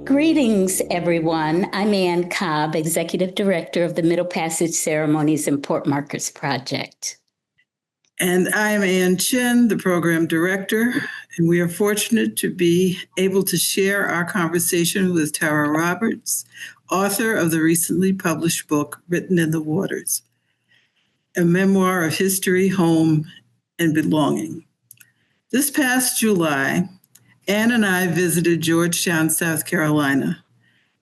Greetings, everyone. I'm Ann Cobb, Executive Director of the Middle Passage Ceremonies and Port Markers Project. And I'm Ann Chin, the Program Director, and we are fortunate to be able to share our conversation with Tara Roberts, author of the recently published book, Written in the Waters, a memoir of history, home, and belonging. This past July, Ann and I visited Georgetown, South Carolina,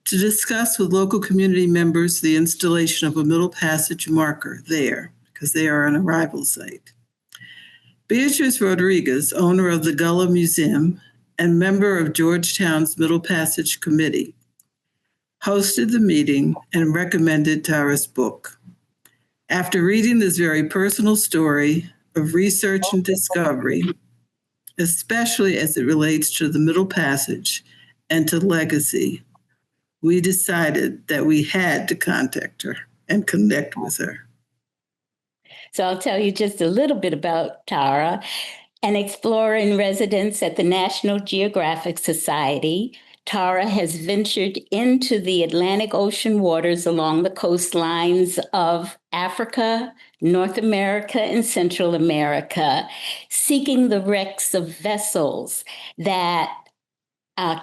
to discuss with local community members the installation of a Middle Passage marker there, because they are an arrival site. Beatrice Rodriguez, owner of the Gullah Museum and member of Georgetown's Middle Passage Committee, hosted the meeting and recommended Tara's book. After reading this very personal story of research and discovery, especially as it relates to the Middle Passage and to legacy, we decided that we had to contact her and connect with her. So I'll tell you just a little bit about Tara, an explorer in residence at the National Geographic Society. Tara has ventured into the Atlantic Ocean waters along the coastlines of Africa, North America, and Central America, seeking the wrecks of vessels that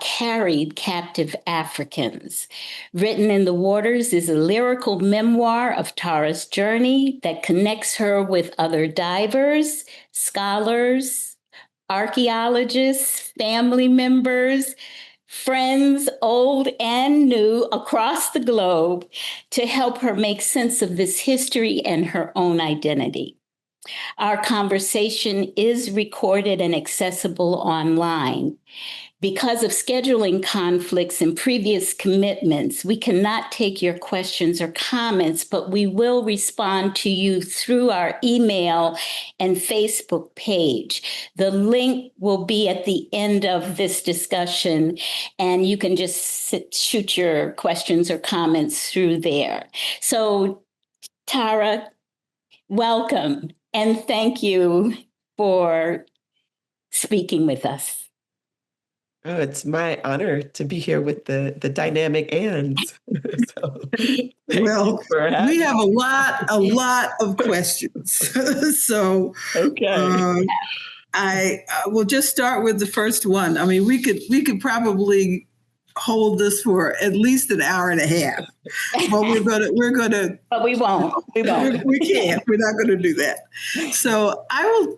carried captive Africans. Written in the Waters is a lyrical memoir of Tara's journey that connects her with other divers, scholars, archaeologists, family members, friends, old and new, across the globe to help her make sense of this history and her own identity. Our conversation is recorded and accessible online. Because of scheduling conflicts and previous commitments, we cannot take your questions or comments, but we will respond to you through our email and Facebook page. The link will be at the end of this discussion, and you can just shoot your questions or comments through there. So, Tara, welcome, and thank you for speaking with us. Oh, it's my honor to be here with the dynamic Anns. Well, we have a lot of questions. So okay. I will just start with the first one. I mean, we could probably hold this for at least an hour and a half, but we're gonna. But we won't. We won't. We can't. We're not going to do that. So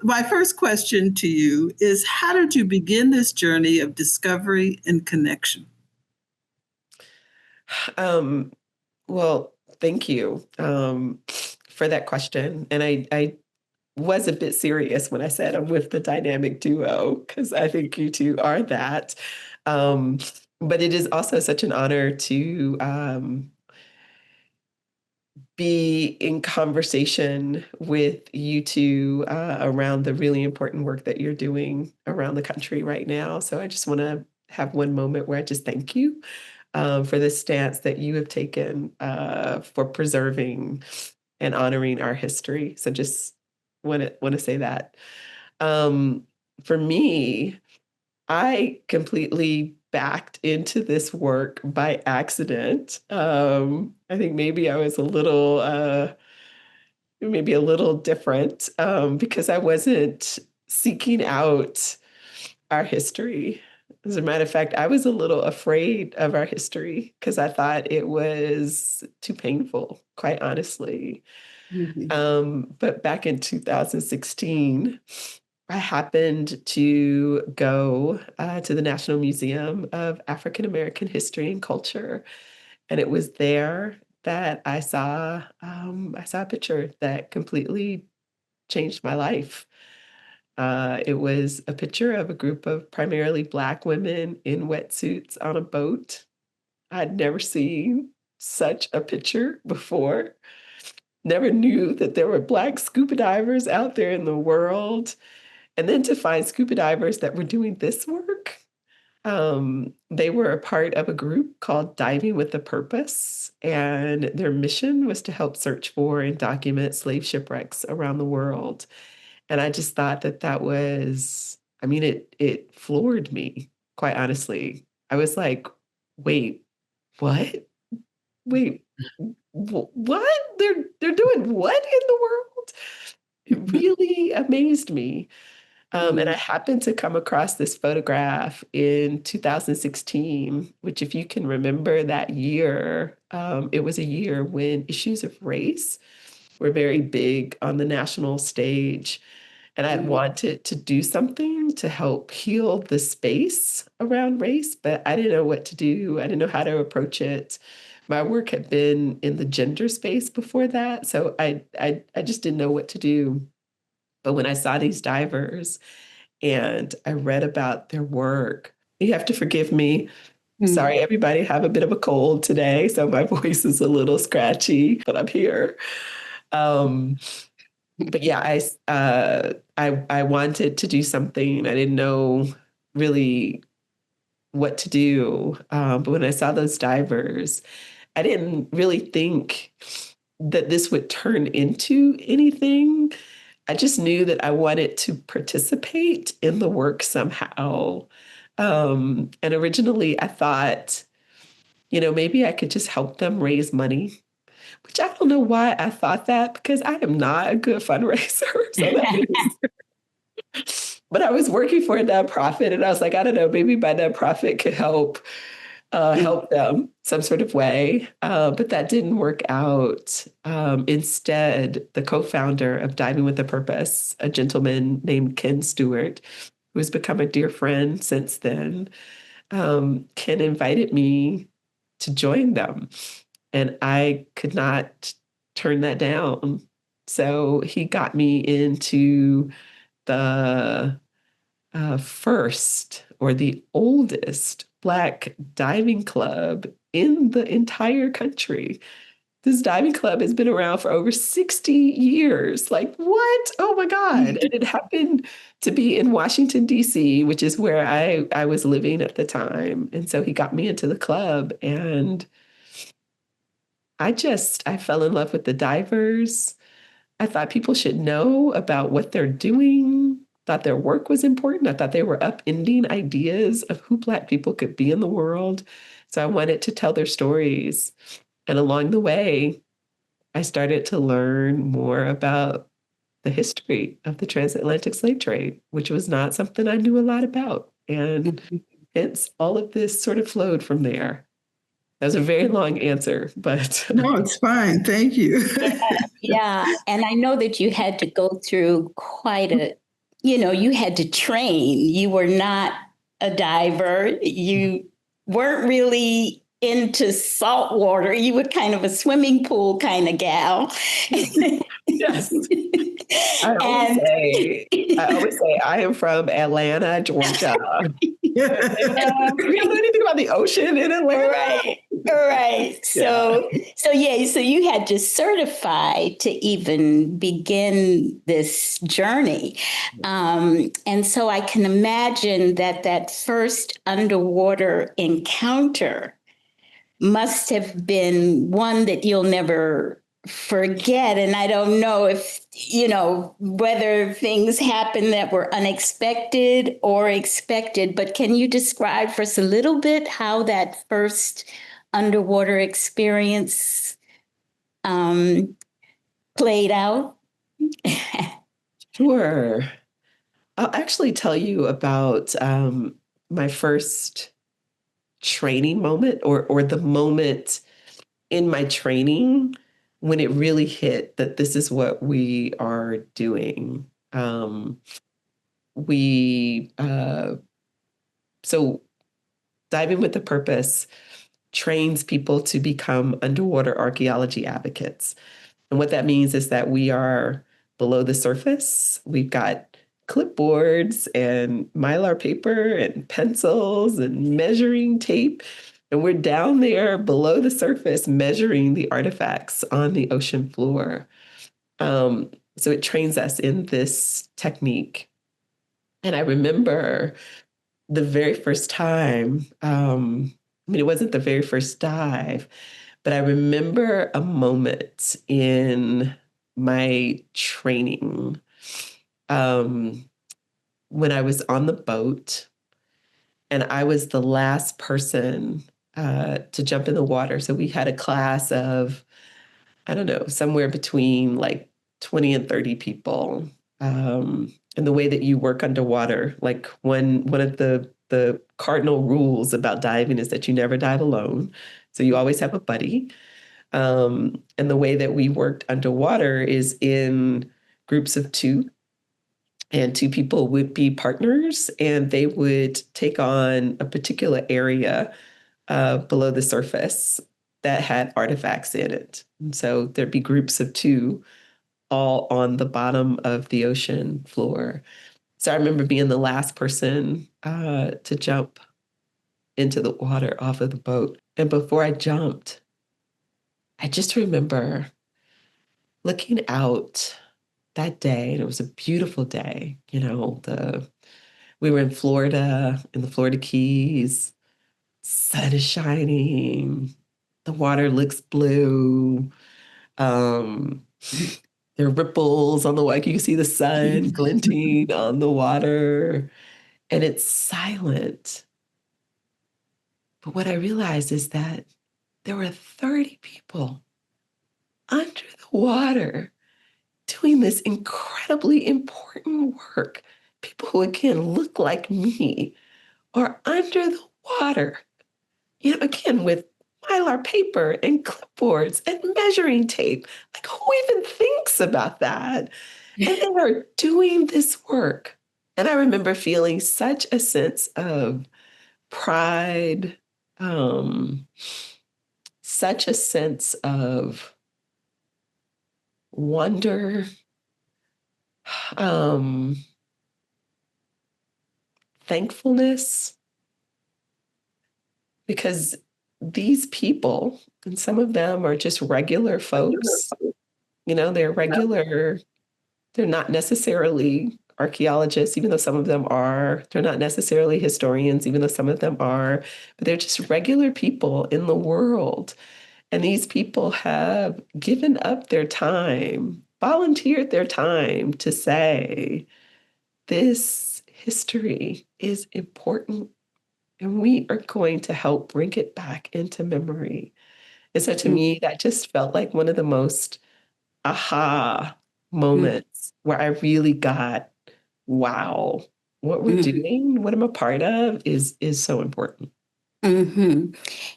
my first question to you is, how did you begin this journey of discovery and connection? Well, thank you for that question. And I was a bit serious when I said I'm with the dynamic duo, because I think you two are that. But it is also such an honor to be in conversation with you two around the really important work that you're doing around the country right now. So I just want to have one moment where I just thank you for this stance that you have taken for preserving and honoring our history. So just want to say that. For me, I completely backed into this work by accident. I think maybe I was a little different because I wasn't seeking out our history. As a matter of fact, I was a little afraid of our history because I thought it was too painful, quite honestly. Mm-hmm. But back in 2016, I happened to go to the National Museum of African American History and Culture, and it was there that I saw a picture that completely changed my life. It was a picture of a group of primarily Black women in wetsuits on a boat. I'd never seen such a picture before. Never knew that there were Black scuba divers out there in the world. And then to find scuba divers that were doing this work, they were a part of a group called Diving with a Purpose, and their mission was to help search for and document slave shipwrecks around the world. And I just thought that was, I mean, it floored me, quite honestly. I was like, wait, what? Wait, what? They're doing what in the world? It really amazed me. And I happened to come across this photograph in 2016, which, if you can remember that year, it was a year when issues of race were very big on the national stage. And I had wanted to do something to help heal the space around race, but I didn't know what to do. I didn't know how to approach it. My work had been in the gender space before that, so I just didn't know what to do. But when I saw these divers and I read about their work, you have to forgive me. Sorry, everybody, I have a bit of a cold today, so my voice is a little scratchy, but I'm here. Um, but yeah, I wanted to do something. I didn't know really what to do. But when I saw those divers, I didn't really think that this would turn into anything. I just knew that I wanted to participate in the work somehow. And originally I thought, maybe I could just help them raise money, which I don't know why I thought that, because I am not a good fundraiser. So but I was working for a nonprofit and I was like, I don't know, maybe my nonprofit could help them some sort of way. But that didn't work out. Instead, the co-founder of Diving with a Purpose, a gentleman named Ken Stewart, who has become a dear friend since then, Ken invited me to join them. And I could not turn that down. So he got me into the first or the oldest Black diving club in the entire country. This diving club has been around for over 60 years. Like, what? Oh my God. And it happened to be in Washington, D.C., which is where I was living at the time. And so he got me into the club, and I fell in love with the divers. I thought people should know about what they're doing. Thought their work was important. I thought they were upending ideas of who Black people could be in the world. So I wanted to tell their stories. And along the way, I started to learn more about the history of the transatlantic slave trade, which was not something I knew a lot about. And hence all of this sort of flowed from there. That was a very long answer, but No, it's fine. Thank you. Yeah. And I know that you had to go through you had to train. You were not a diver. You weren't really into salt water. You were kind of a swimming pool kind of gal. yes. I always say I am from Atlanta, Georgia. We don't know anything about the ocean in Atlanta. Right. So you had to certify to even begin this journey. And so I can imagine that first underwater encounter must have been one that you'll never forget. And I don't know if, whether things happened that were unexpected or expected, but can you describe for us a little bit how that first underwater experience played out? Sure. I'll actually tell you about my first training moment, or the moment in my training when it really hit that this is what we are doing. We so Diving with a Purpose trains people to become underwater archaeology advocates. And what that means is that we are below the surface. We've got clipboards and mylar paper and pencils and measuring tape. And we're down there below the surface measuring the artifacts on the ocean floor. So it trains us in this technique. And I remember the very first time, it wasn't the very first dive, but I remember a moment in my training when I was on the boat and I was the last person to jump in the water. So we had a class of, I don't know, somewhere between like 20 and 30 people. And the way that you work underwater, like one of the cardinal rules about diving is that you never dive alone. So you always have a buddy. And the way that we worked underwater is in groups of two, and two people would be partners, and they would take on a particular area below the surface that had artifacts in it. And so there'd be groups of two all on the bottom of the ocean floor. So I remember being the last person to jump into the water off of the boat. And before I jumped, I just remember looking out that day, and it was a beautiful day. We were in Florida, in the Florida Keys. Sun is shining. The water looks blue. There are ripples on the water. You can see the sun glinting on the water, and it's silent. But what I realized is that there were 30 people under the water doing this incredibly important work. People who, again, look like me are under the water, again, with Mylar paper and clipboards and measuring tape. Like, who even thinks about that? And they are doing this work. And I remember feeling such a sense of pride, such a sense of wonder, thankfulness, because these people, and some of them are just regular folks, they're regular, they're not necessarily archaeologists, even though some of them are. They're not necessarily historians, even though some of them are, but they're just regular people in the world. And these people have given up their time, volunteered their time to say, this history is important, and we are going to help bring it back into memory. And so to me, that just felt like one of the most aha moments where I really got, wow, what we're doing, what I'm a part of is so important. And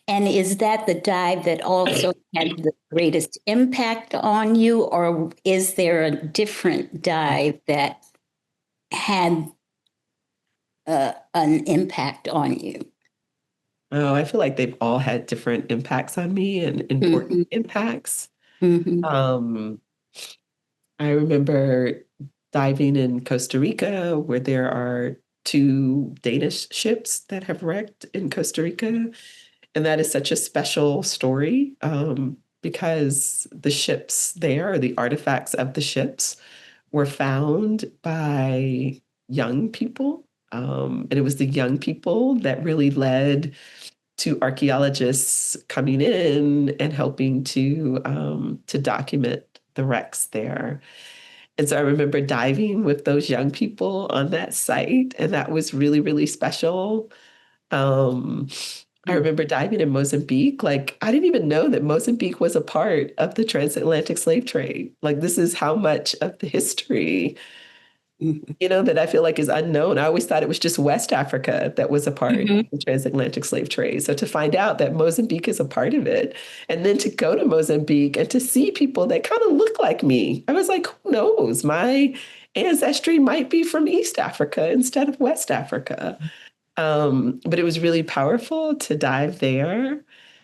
is that the dive that also had the greatest impact on you, or is there a different dive that had an impact on you? Oh, I feel like they've all had different impacts on me, and important impacts. I remember diving in Costa Rica, where there are 2 Danish ships that have wrecked in Costa Rica. And that is such a special story, because the ships there, the artifacts of the ships, were found by young people. And it was the young people that really led to archaeologists coming in and helping to document the wrecks there. And so I remember diving with those young people on that site, and that was really, really special. I remember diving in Mozambique. Like, I didn't even know that Mozambique was a part of the transatlantic slave trade. Like, this is how much of the history, that I feel like is unknown. I always thought it was just West Africa that was a part of the transatlantic slave trade. So to find out that Mozambique is a part of it, and then to go to Mozambique and to see people that kind of look like me, I was like, who knows? My ancestry might be from East Africa instead of West Africa. But it was really powerful to dive there.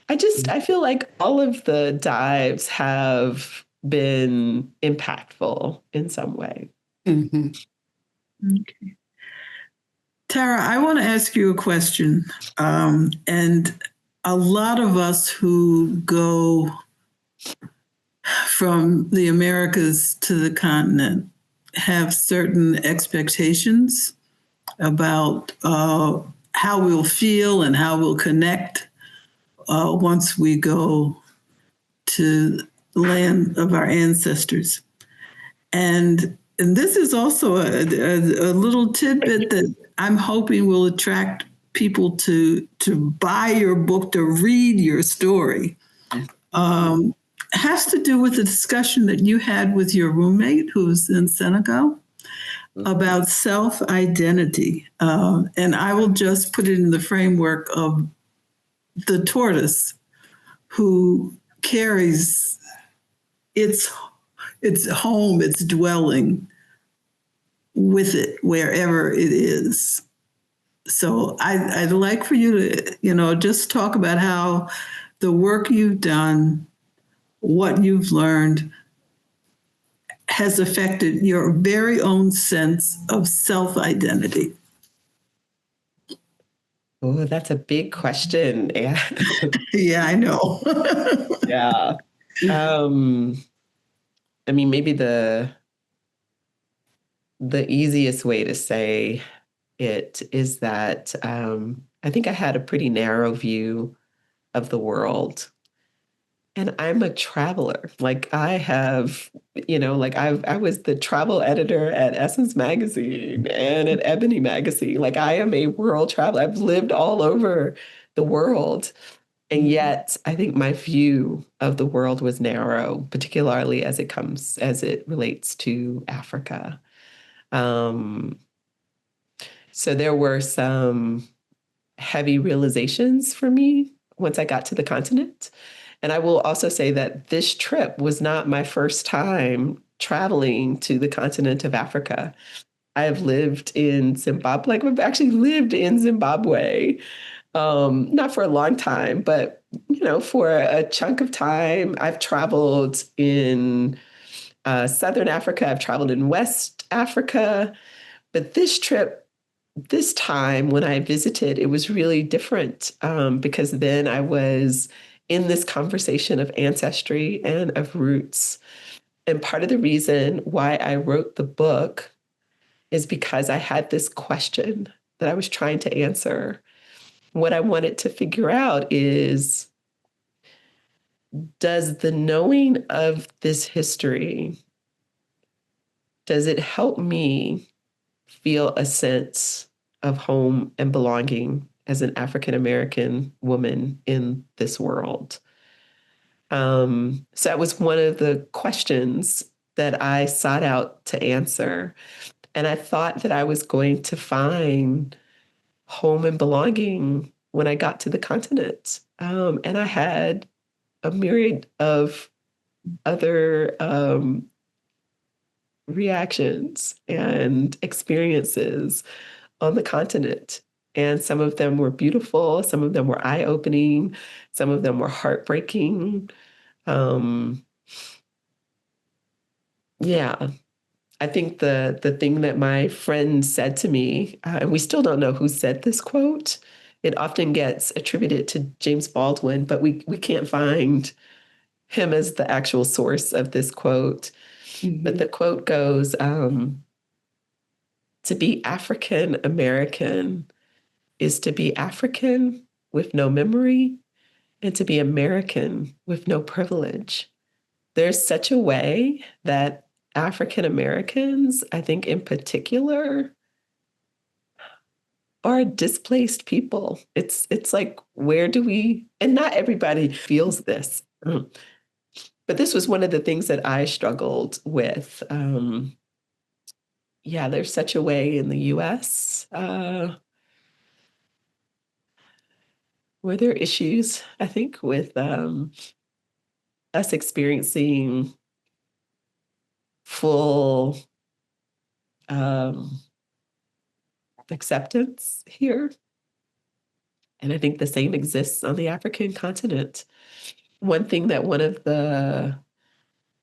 I feel like all of the dives have been impactful in some way. Okay. Tara, I want to ask you a question. And a lot of us who go from the Americas to the continent have certain expectations about how we'll feel and how we'll connect once we go to the land of our ancestors. And this is also a little tidbit that I'm hoping will attract people to buy your book, to read your story, has to do with the discussion that you had with your roommate who's in Senegal about self-identity. And I will just put it in the framework of the tortoise who carries its home, its dwelling with it wherever it is. So I'd like for you to, just talk about how the work you've done, what you've learned, has affected your very own sense of self-identity. Oh, that's a big question. Yeah. Yeah, I know. Yeah. I mean, maybe the easiest way to say it is that I think I had a pretty narrow view of the world. And I'm a traveler. Like I have, I was the travel editor at Essence Magazine and at Ebony Magazine. Like I am a world traveler. I've lived all over the world. And yet I think my view of the world was narrow, particularly as it relates to Africa. So there were some heavy realizations for me once I got to the continent. And I will also say that this trip was not my first time traveling to the continent of Africa. I have lived in Zimbabwe, like I've actually lived in Zimbabwe, not for a long time, but for a chunk of time. I've traveled in Southern Africa. I've traveled in West Africa. But this time when I visited, it was really different because then I was in this conversation of ancestry and of roots. And part of the reason why I wrote the book is because I had this question that I was trying to answer. What I wanted to figure out is, does the knowing of this history, does it help me feel a sense of home and belonging as an African American woman in this world? So that was one of the questions that I sought out to answer. And I thought that I was going to find home and belonging when I got to the continent. And I had a myriad of other reactions and experiences on the continent. And some of them were beautiful, some of them were eye-opening, some of them were heartbreaking. Yeah, I think the thing that my friend said to me, and we still don't know who said this quote, it often gets attributed to James Baldwin, but we can't find him as the actual source of this quote. But the quote goes, to be African American is to be African with no memory and to be American with no privilege. There's such a way that African Americans, I think in particular, are displaced people. It's like, where do we, and not everybody feels this. But this was one of the things that I struggled with. There's such a way in the US where there are issues, I think, with us experiencing full acceptance here. And I think the same exists on the African continent. One thing that one of the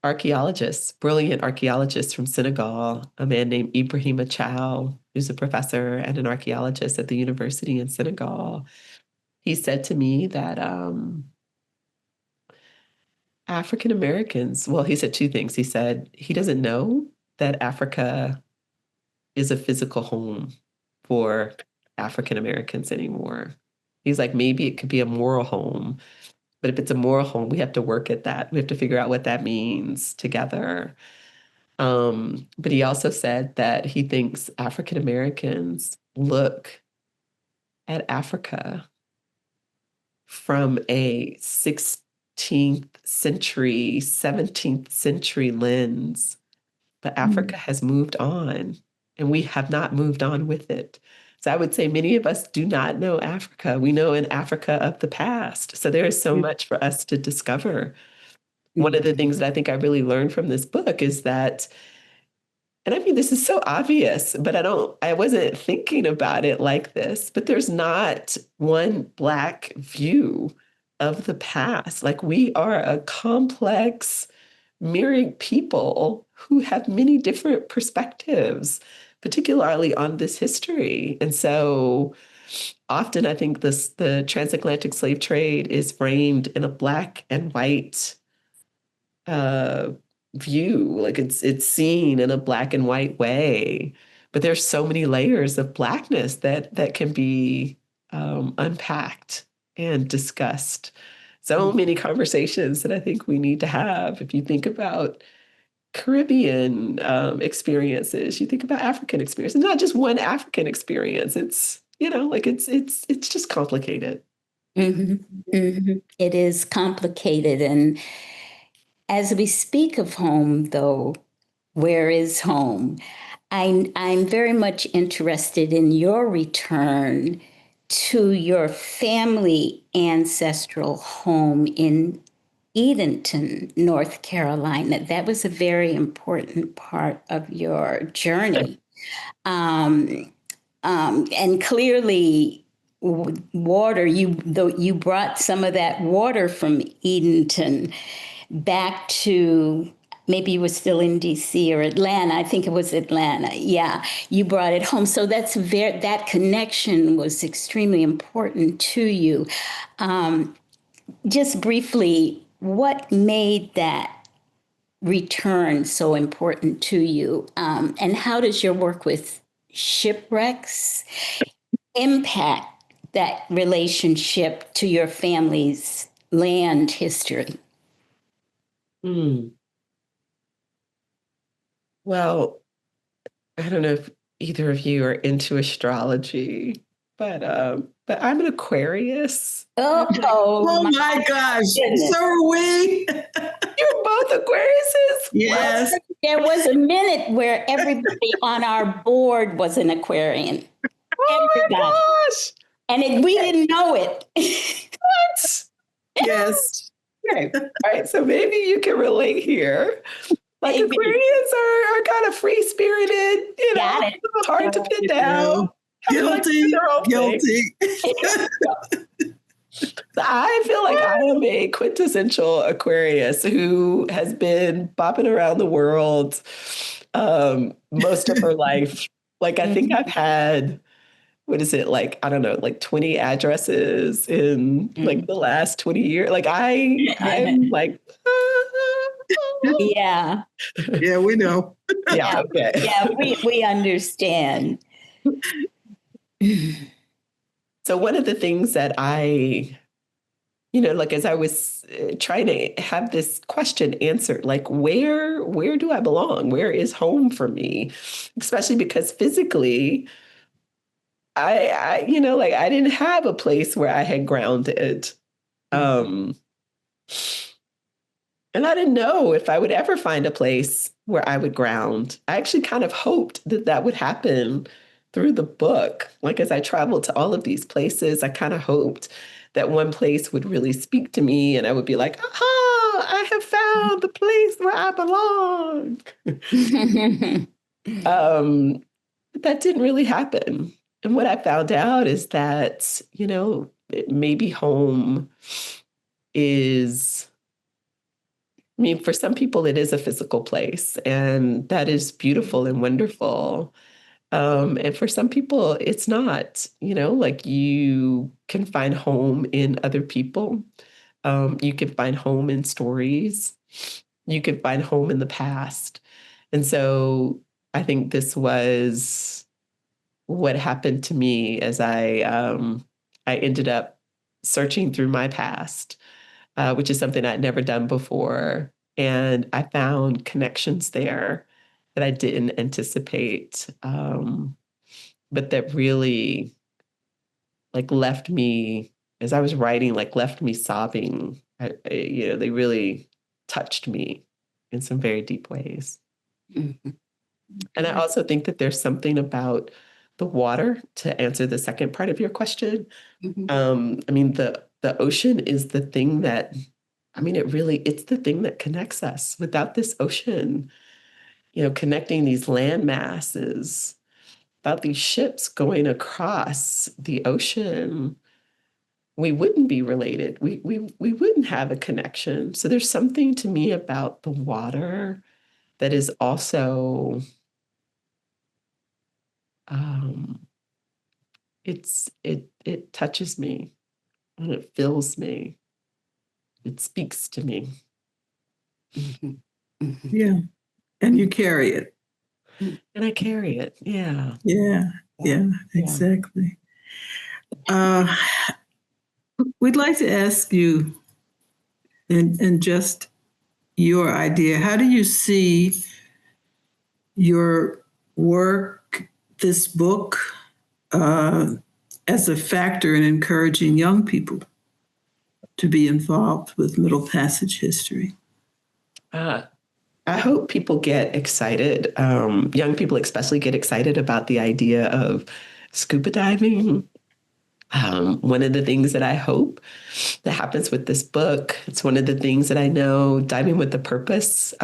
archaeologists, brilliant archaeologists from Senegal, a man named Ibrahima Chow, who's a professor and an archaeologist at the university in Senegal, he said to me that African Americans, well, he said two things. He said he doesn't know that Africa is a physical home for African Americans anymore. He's like, maybe it could be a moral home, but if it's a moral home, we have to work at that. We have to figure out what that means together. But he also said that he thinks African Americans look at Africa from a 16th century, 17th century lens, but Africa has moved on and we have not moved on with it. So I would say many of us do not know Africa. We know an Africa of the past. So there is so much for us to discover. One of the things that I think I really learned from this book is that, and I mean, this is so obvious, but I wasn't thinking about it like this, but there's not one Black view of the past. Like, we are a complex, myriad people who have many different perspectives, particularly on this history. And so often I think the transatlantic slave trade is framed in a Black and white uh, view, like it's seen in a Black and white way, but there's so many layers of Blackness that can be unpacked and discussed. So many conversations that I think we need to have. If you think about Caribbean experiences, you think about African experiences, not just one African experience. It's, like it's just complicated. It is complicated. And as we speak of home, though, where is home? I'm very much interested in your return to your family ancestral home in Edenton, North Carolina. That was a very important part of your journey. And clearly, water, you brought some of that water from Edenton back to, maybe you were still in DC or Atlanta. I think it was Atlanta. Yeah, you brought it home. So that connection was extremely important to you. Just briefly, what made that return so important to you? And how does your work with shipwrecks impact that relationship to your family's land history? Well, I don't know if either of you are into astrology, but I'm an Aquarius. Oh my gosh. goodness. So are we. You're both Aquariuses? Yes. There was a minute where everybody on our board was an Aquarian. Oh Everybody. my gosh. And we didn't know it. What? Yes. Okay. All right. So maybe you can relate here. Like, Maybe. Aquarians are kind of free spirited, Got it. hard to pin down. Guilty. Guilty. So I feel like I am a quintessential Aquarius who has been bopping around the world most of her life. Like, I think I've had, what is it, like, I don't know, like 20 addresses in like the last 20 years. Like, I'm like, Yeah. Yeah, we know. yeah, okay. Yeah, we understand. So one of the things that I, like, as I was trying to have this question answered, like, where do I belong? Where is home for me? Especially because physically, I like, I didn't have a place where I had grounded. And I didn't know if I would ever find a place where I would ground. I actually kind of hoped that would happen through the book. Like, as I traveled to all of these places, I kind of hoped that one place would really speak to me and I would be like, aha, I have found the place where I belong. But that didn't really happen. And what I found out is that, maybe home is, I mean, for some people, it is a physical place, and that is beautiful and wonderful. And for some people, it's not, like, you can find home in other people. You can find home in stories. You can find home in the past. And so I think this was what happened to me as I ended up searching through my past, which is something I'd never done before. And I found connections there that I didn't anticipate, but that really, like left me, as I was writing, like left me sobbing. They really touched me in some very deep ways. Mhm. And I also think that there's something about the water, to answer the second part of your question. Mhm. I mean, the ocean is the thing that, I mean, it's the thing that connects us. Without this ocean, connecting these land masses, without these ships going across the ocean, we wouldn't be related. We wouldn't have a connection. So there's something to me about the water that is also, um, it touches me and it fills me. It speaks to me. Mhm. Mhm. Yeah. And you carry it. And I carry it. Yeah. Yeah. Yeah, Yeah. exactly. Uh, we'd like to ask you, and just your idea, how do you see your work, this book, uh, as a factor in encouraging young people to be involved with Middle Passage history? Uh, I hope people get excited. Young people especially get excited about the idea of scuba diving. One of the things that I hope that happens with this book, it's one of the things that I know Diving with a Purpose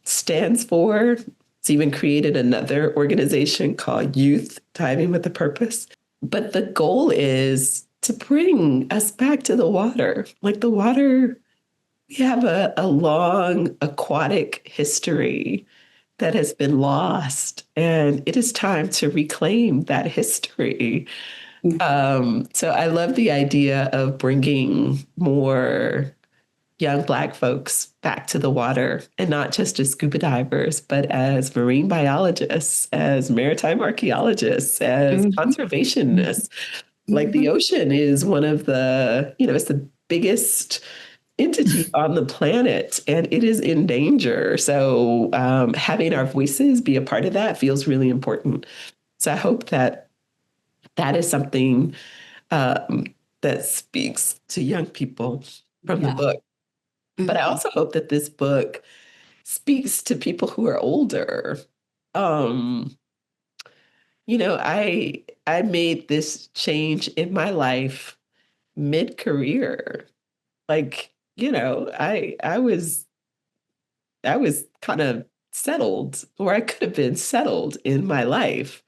stands for. It's even created another organization called Youth Diving with a Purpose. But the goal is to bring us back to the water. Like the water, we have a long aquatic history that has been lost, and it is time to reclaim that history. So I love the idea of bringing more young Black folks back to the water, and not just as scuba divers, but as marine biologists, as maritime archaeologists, as Mhm. conservationists. Like the Mhm. ocean is one of the, it's the biggest entity on the planet, and it is in danger. So having our voices be a part of that feels really important. So I hope that that is something um, that speaks to young people from the Yeah. book. But I Mhm. also hope that this book speaks to people who are older. Um, I made this change in my life mid-career. Like, I was kind of settled, or I could have been settled in my life.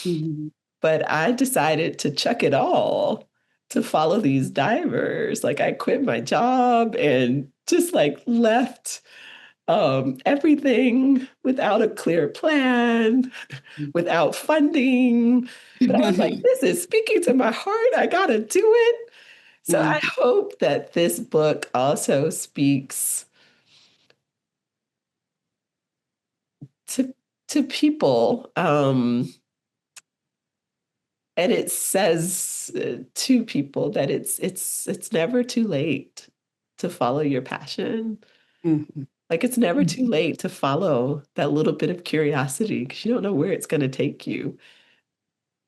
Mhm. But I decided to chuck it all to follow these divers. Like I quit my job and just like left everything without a clear plan, without funding. But I was like, this is speaking to my heart. I got to do it. So I Mhm. hope that this book also speaks to people, and it says to people that it's never too late to follow your passion. Mhm. Like it's never too late to follow that little bit of curiosity, because you don't know where it's going to take you,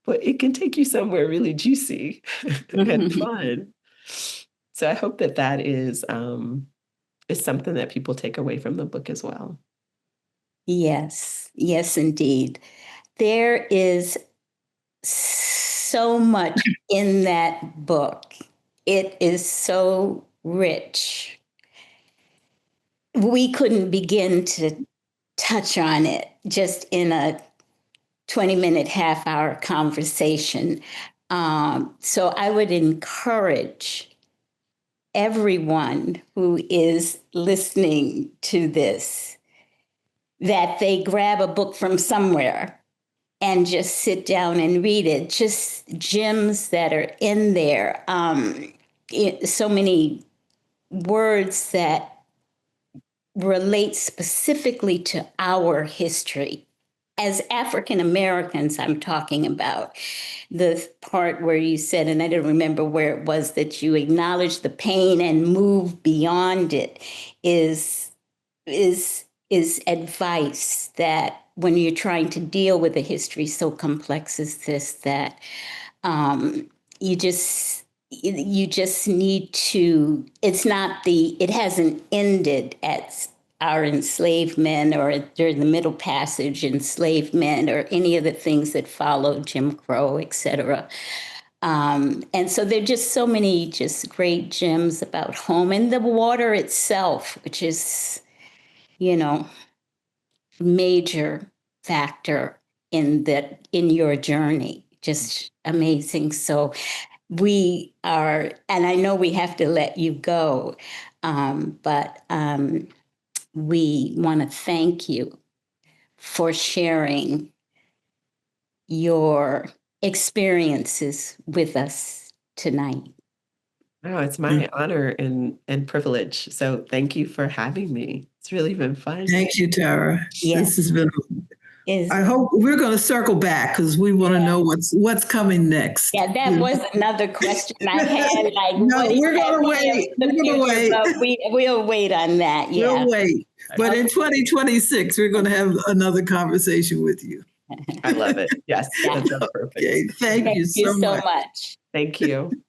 but it can take you somewhere really juicy and Mhm. fun. So I hope that is something that people take away from the book as well. Yes, yes, indeed. There is so much in that book. It is so rich. We couldn't begin to touch on it just in a 20-minute, half-hour conversation. So I would encourage everyone who is listening to this that they grab a book from somewhere and just sit down and read it. Just gems that are in there. So many words that relate specifically to our history. As African Americans, I'm talking about the part where you said, and I don't remember where it was, that you acknowledge the pain and move beyond it is advice that when you're trying to deal with a history so complex as this, that you just need to, it hasn't ended at our enslavement or during the Middle Passage enslavement or any of the things that followed, Jim Crow, et cetera. And so there are just so many just great gems about home and the water itself, which is, major factor in your journey. Just amazing. So and I know we have to let you go, but we want to thank you for sharing your experiences with us tonight. Oh, it's my honor and privilege. So thank you for having me. It's really been fun. Thank you, Tara. Yes. This has been. I hope we're going to circle back because we want to know what's coming next. Yeah, that was another question I had. Like, no, we're going to wait. We're going to wait. We'll wait on that. Yeah, we'll wait. But in 2026, we're going to have another conversation with you. I love it. Yes, that's perfect. Okay, thank you so much. Thank you.